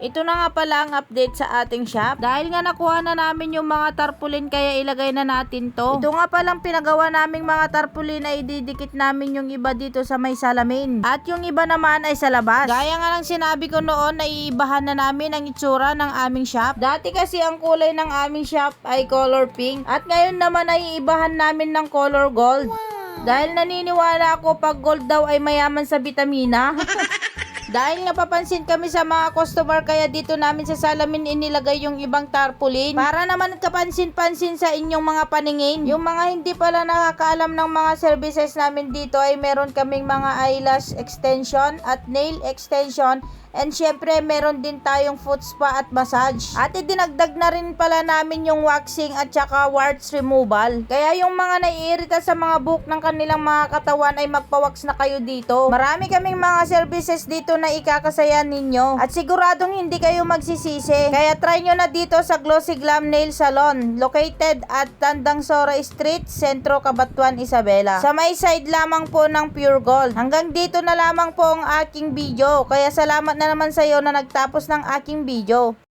Ito na nga pala ang update sa ating shop. Dahil nga nakuha na namin yung mga tarpaulin, kaya ilagay na natin to. Ito nga palang pinagawa naming mga tarpaulin ay ididikit namin yung iba dito sa may salamin. At yung iba naman ay sa labas. Gaya nga ng sinabi ko noon, na iibahan na namin ang itsura ng aming shop. Dati kasi ang kulay ng aming shop ay color pink. At ngayon naman ay iibahan namin ng color gold. Dahil naniniwala ako pag gold daw ay mayaman sa bitamina. Dahil nga papansin kami sa mga customer, kaya dito namin sa salamin inilagay yung ibang tarpaulin. Para naman kapansin-pansin sa inyong mga paningin. Yung mga hindi pala nakakaalam ng mga services namin dito ay meron kaming mga eyelash extension at nail extension. And syempre, meron din tayong foot spa at massage. At idinagdag na rin pala namin yung waxing at saka warts removal. Kaya yung mga naiirita sa mga buhok ng kanilang mga katawan ay magpa-wax na kayo dito. Marami kaming mga services dito na ikakasaya ninyo. At siguradong hindi kayo magsisisi. Kaya try nyo na dito sa Glossy Glam Nail Salon. Located at Tandang Sora Street, Sentro, Cabanatuan, Isabela. Sa may side lamang po ng Pure Gold. Hanggang dito na lamang po ang aking video. Kaya salamat na naman sa iyo na nagtapos ng aking video.